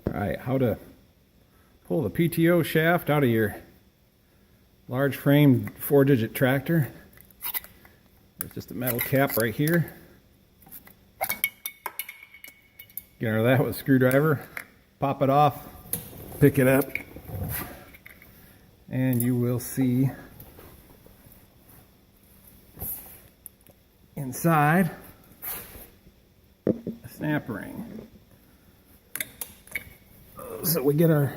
Alright, how to pull the PTO shaft out of your large frame 4-digit tractor. There's just a metal cap right here. Get out of that with a screwdriver, pop it off, pick it up, and you will see inside a snap ring. So we get our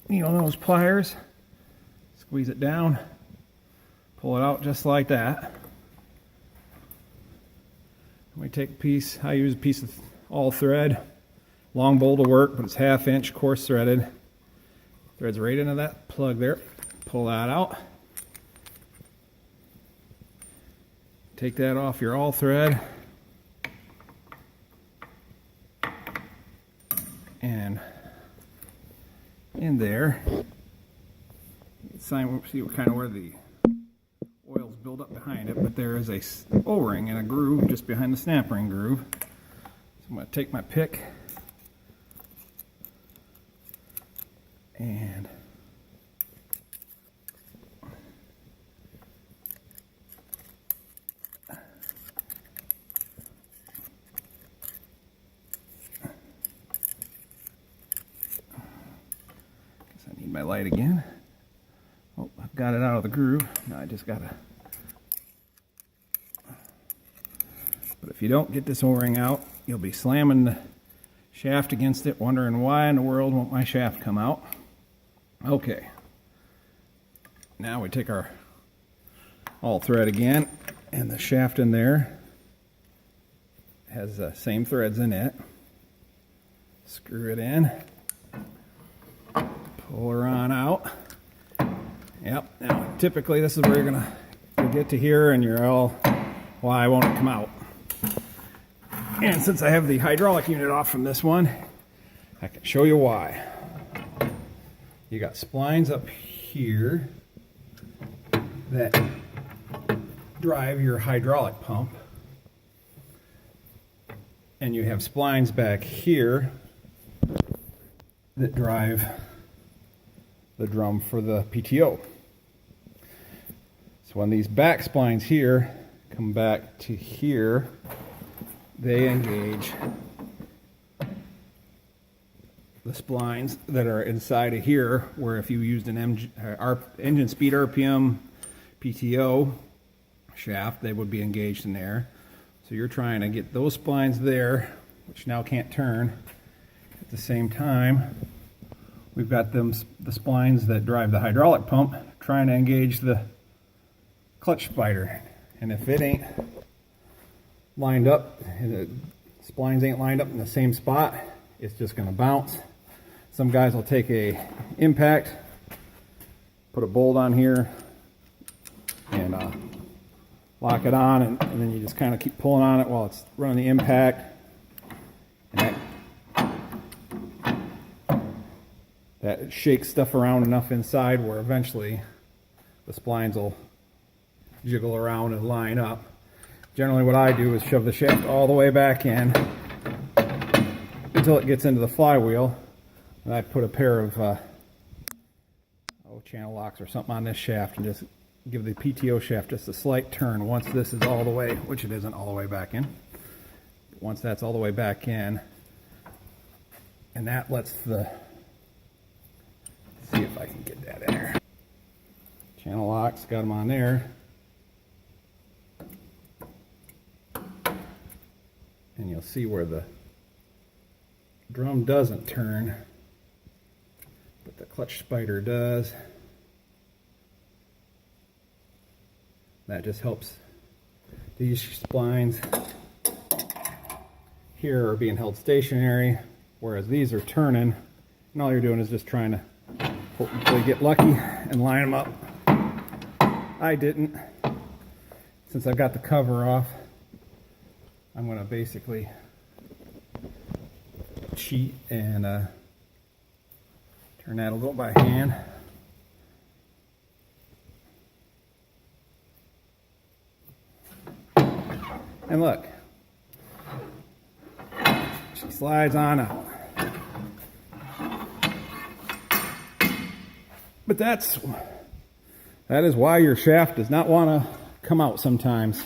needle nose pliers, squeeze it down, pull it out just like that. We take a piece, I use a piece of all thread, long bowl to work, but it's 1/2 inch coarse threaded. Threads right into that plug there. Pull that out. Take that off your all thread. And in there, see kind of where the oils build up behind it, but there is a O-ring and a groove just behind the snap ring groove. So I'm going to take my pick and my light again. Oh, I've got it out of the groove. Now I just gotta. But if you don't get this O-ring out, you'll be slamming the shaft against it, wondering why in the world won't my shaft come out. Okay. Now we take our all thread again, and the shaft in there has the same threads in it. Screw it in. Pull her on out. Yep. Now, typically, this is where you're gonna get to here, and you're all, why won't it come out? And since I have the hydraulic unit off from this one, I can show you why. You got splines up here that drive your hydraulic pump, and you have splines back here that drive the drum for the PTO. So when these back splines here come back to here, they engage the splines that are inside of here, where if you used an engine speed RPM PTO shaft, they would be engaged in there. So you're trying to get those splines there, which now can't turn. At the same time, we've got the splines that drive the hydraulic pump trying to engage the clutch spider. And if it ain't lined up, and the splines ain't lined up in the same spot, it's just going to bounce. Some guys will take a impact, put a bolt on here, and lock it on, and then you just kind of keep pulling on it while it's running the impact. And that shakes stuff around enough inside where eventually the splines will jiggle around and line up. Generally what I do is shove the shaft all the way back in until it gets into the flywheel, and I put a pair of channel locks or something on this shaft and just give the PTO shaft just a slight turn once this is all the way, which it isn't all the way back in. Once that's all the way back in, and that lets the, see if I can get that in there. Channel locks, got them on there. And you'll see where the drum doesn't turn, but the clutch spider does. That just helps. These splines here are being held stationary, whereas these are turning, and all you're doing is just trying to hopefully get lucky and line them up. I didn't. Since I've got the cover off, I'm going to basically cheat and turn that a little by hand. And look, slides on out. But that is why your shaft does not want to come out sometimes.